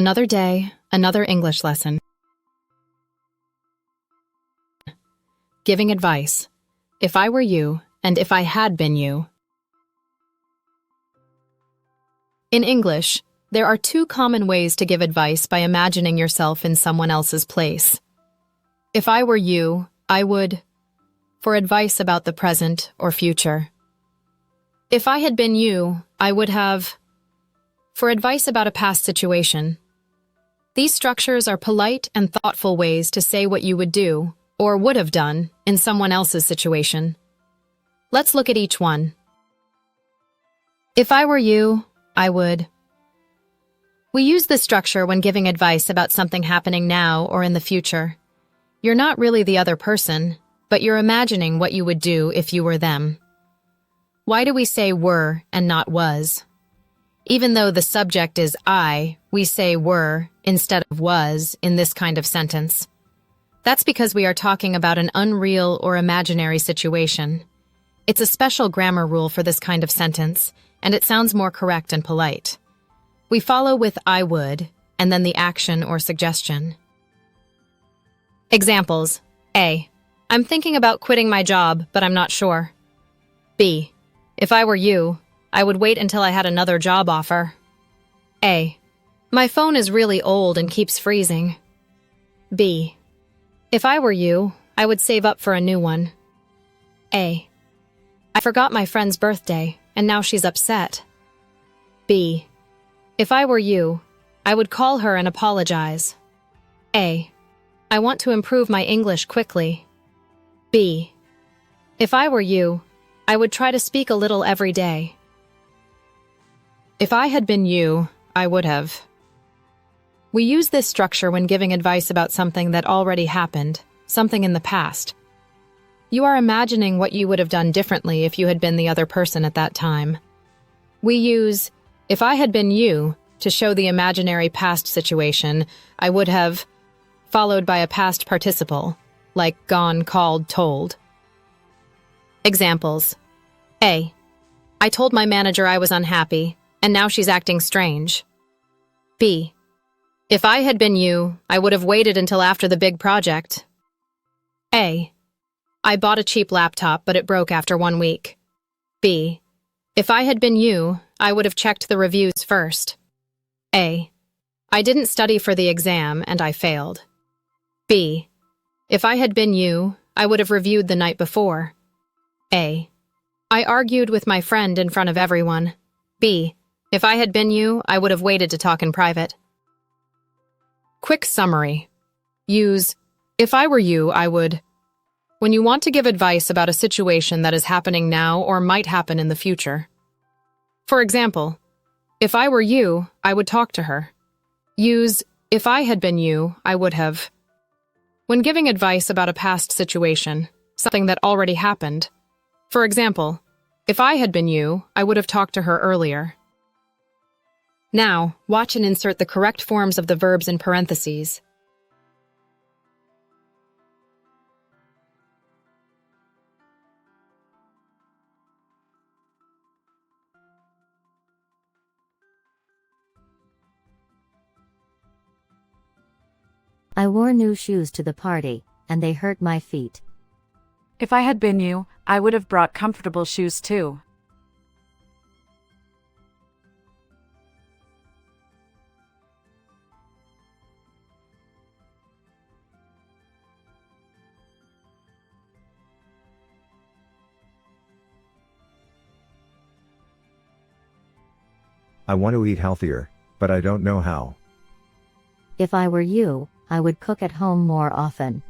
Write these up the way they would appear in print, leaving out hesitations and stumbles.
Another day, another English lesson. Giving advice. If I were you, and if I had been you. In English, there are two common ways to give advice by imagining yourself in someone else's place. If I were you, I would, for advice about the present or future. If I had been you, I would have, for advice about a past situation. These structures are polite and thoughtful ways to say what you would do, or would have done, in someone else's situation. Let's look at each one. If I were you, I would. We use this structure when giving advice about something happening now or in the future. You're not really the other person, but you're imagining what you would do if you were them. Why do we say were and not was? Even though the subject is I, we say were instead of was in this kind of sentence. That's because we are talking about an unreal or imaginary situation. It's a special grammar rule for this kind of sentence, and it sounds more correct and polite. We follow with I would, and then the action or suggestion. Examples. A. I'm thinking about quitting my job, but I'm not sure. B. If I were you, I would wait until I had another job offer. A. My phone is really old and keeps freezing. B. If I were you, I would save up for a new one. A. I forgot my friend's birthday, and now she's upset. B. If I were you, I would call her and apologize. A. I want to improve my English quickly. B. If I were you, I would try to speak a little every day. If I had been you, I would have. We use this structure when giving advice about something that already happened, something in the past. You are imagining what you would have done differently if you had been the other person at that time. We use, if I had been you, to show the imaginary past situation, I would have, followed by a past participle, like gone, called, told. Examples. A. I told my manager I was unhappy, and now she's acting strange. B. If I had been you, I would have waited until after the big project. A. I bought a cheap laptop, but it broke after 1 week. B. If I had been you, I would have checked the reviews first. A. I didn't study for the exam, and I failed. B. If I had been you, I would have reviewed the night before. A. I argued with my friend in front of everyone. B. If I had been you, I would have waited to talk in private. Quick summary. Use, if I were you, I would, when you want to give advice about a situation that is happening now or might happen in the future. For example, if I were you, I would talk to her. Use, if I had been you, I would have. When giving advice about a past situation, something that already happened. For example, if I had been you, I would have talked to her earlier. Now, watch and insert the correct forms of the verbs in parentheses. I wore new shoes to the party, and they hurt my feet. If I had been you, I would have brought comfortable shoes too. I want to eat healthier, but I don't know how. If I were you, I would cook at home more often.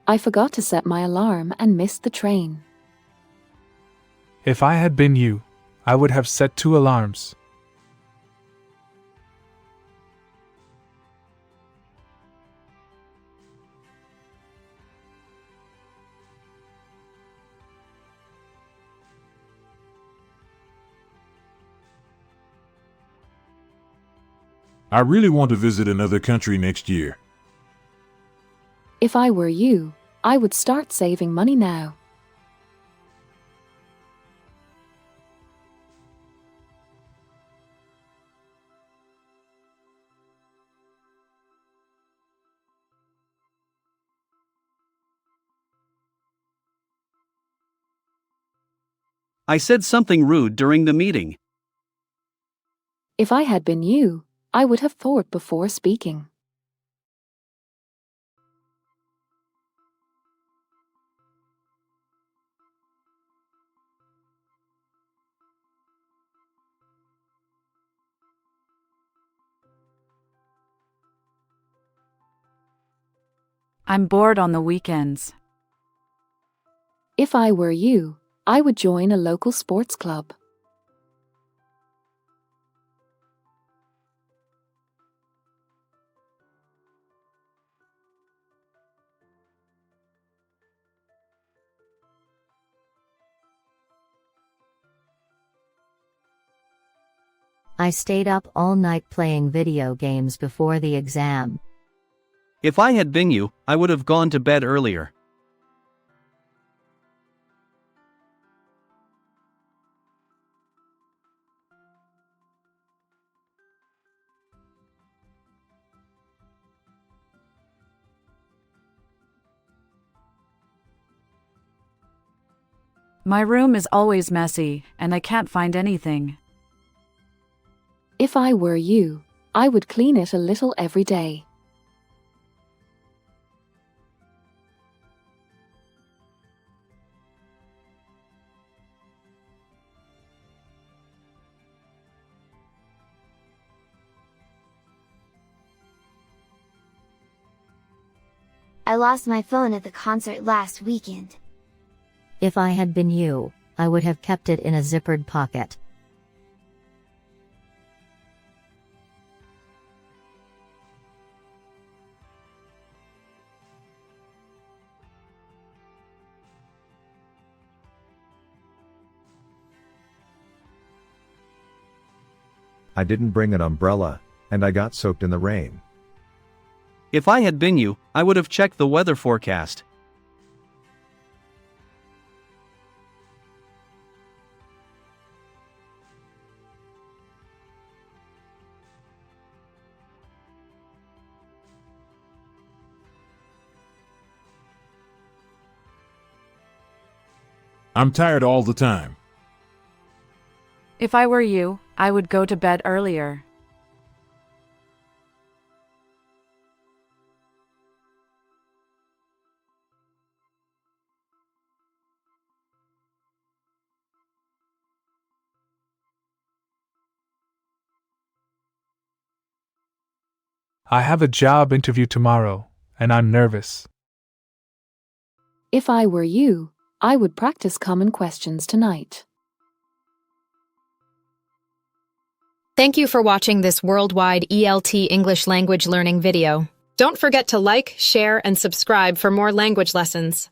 I forgot to set my alarm and missed the train. If I had been you, I would have set 2 alarms. I really want to visit another country next year. If I were you, I would start saving money now. I said something rude during the meeting. If I had been you, I would have thought before speaking. I'm bored on the weekends. If I were you, I would join a local sports club. I stayed up all night playing video games before the exam. If I had been you, I would have gone to bed earlier. My room is always messy, and I can't find anything. If I were you, I would clean it a little every day. I lost my phone at the concert last weekend. If I had been you, I would have kept it in a zippered pocket. I didn't bring an umbrella, and I got soaked in the rain. If I had been you, I would have checked the weather forecast. I'm tired all the time. If I were you, I would go to bed earlier. I have a job interview tomorrow, and I'm nervous. If I were you, I would practice common questions tonight. Thank you for watching this worldwide ELT English language learning video. Don't forget to like, share, and subscribe for more language lessons.